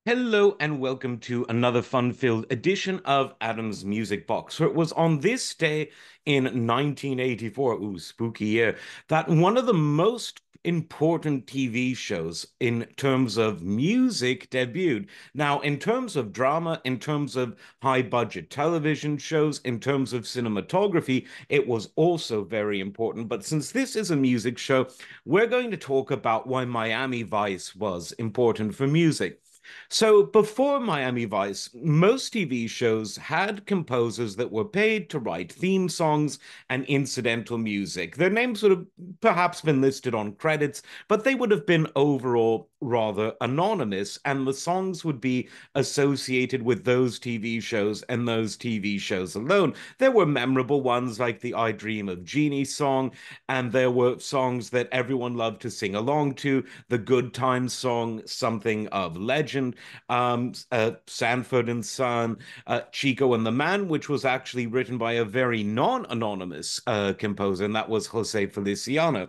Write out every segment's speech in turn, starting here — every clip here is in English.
Hello and welcome to another fun-filled edition of Adam's Music Box. So it was on this day in 1984, ooh, spooky year, that one of the most important TV shows in terms of music debuted. Now, in terms of drama, in terms of high-budget television shows, in terms of cinematography, it was also very important. But since this is a music show, we're going to talk about why Miami Vice was important for music. So before Miami Vice, most TV shows had composers that were paid to write theme songs and incidental music. Their names would have perhaps been listed on credits, but they would have been overall rather anonymous, and the songs would be associated with those TV shows and those TV shows alone. There were memorable ones like the I Dream of Jeannie song, and there were songs that everyone loved to sing along to, the Good Times song, Something of Legend, Sanford and Son, Chico and the Man, which was actually written by a very non-anonymous composer, and that was Jose Feliciano.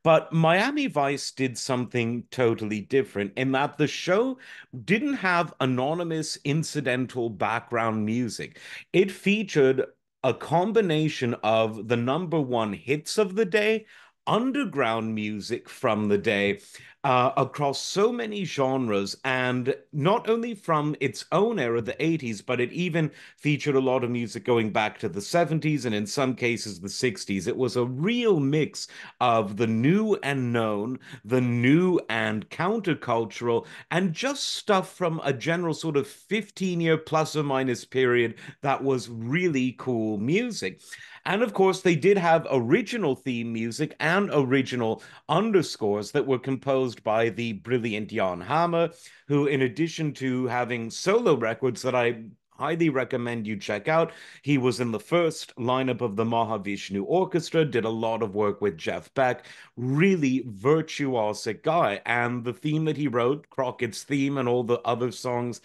But Miami Vice did something totally different in that the show didn't have anonymous incidental background music. It featured a combination of the number one hits of the day, underground music from the day, across so many genres, and not only from its own era, the 80s, but it even featured a lot of music going back to the 70s and in some cases the 60s. It was a real mix of the new and known, the new and countercultural, and just stuff from a general sort of 15-year plus or minus period that was really cool music. And of course, they did have original theme music and original underscores that were composed by the brilliant Jan Hammer, who, in addition to having solo records that I highly recommend you check out. He was in the first lineup of the Mahavishnu Orchestra, did a lot of work with Jeff Beck, really virtuosic guy. And the theme that he wrote, Crockett's theme, and all the other songs,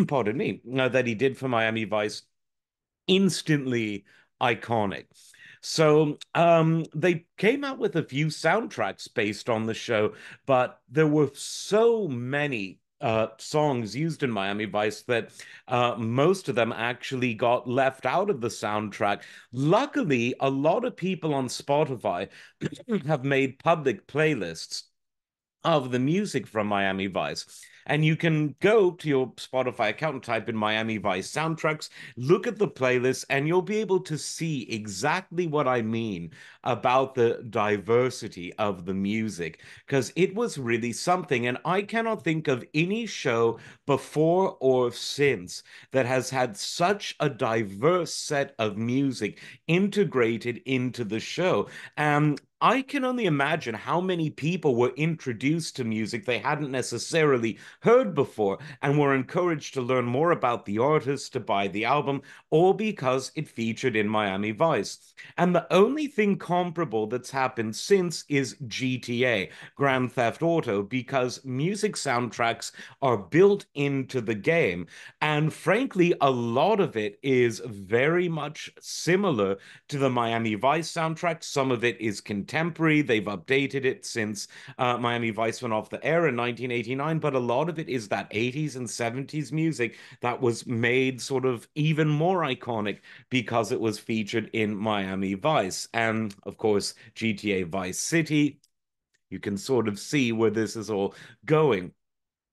pardon me, that he did for Miami Vice, instantly iconic. So they came out with a few soundtracks based on the show, but there were so many songs used in Miami Vice that most of them actually got left out of the soundtrack. Luckily, a lot of people on Spotify have made public playlists of the music from Miami Vice. And you can go to your Spotify account and type in Miami Vice soundtracks, look at the playlist, and you'll be able to see exactly what I mean about the diversity of the music, because it was really something. And I cannot think of any show before or since that has had such a diverse set of music integrated into the show. And I can only imagine how many people were introduced to music they hadn't necessarily heard before and were encouraged to learn more about the artist, to buy the album, all because it featured in Miami Vice. And the only thing comparable that's happened since is GTA, Grand Theft Auto, because music soundtracks are built into the game. And frankly, a lot of it is very much similar to the Miami Vice soundtrack. Some of it is contemporary. They've updated it since Miami Vice went off the air in 1989, but a lot of it is that 80s and 70s music that was made sort of even more iconic because it was featured in Miami Vice. And of course, GTA Vice City, you can sort of see where this is all going.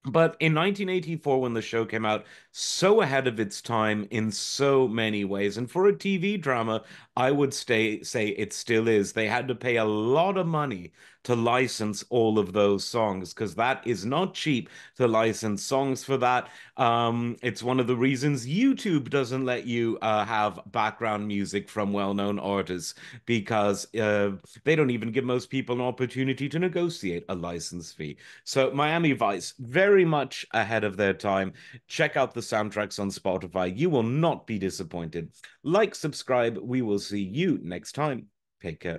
But in 1984, when the show came out, so ahead of its time in so many ways. And for a TV drama, I would say it still is. They had to pay a lot of money to license all of those songs because that is not cheap to license songs for that. It's one of the reasons YouTube doesn't let you have background music from well-known artists because they don't even give most people an opportunity to negotiate a license fee. So Miami Vice, very much ahead of their time. Check out the soundtracks on Spotify. You will not be disappointed. Like, subscribe. We will see you next time. Take care.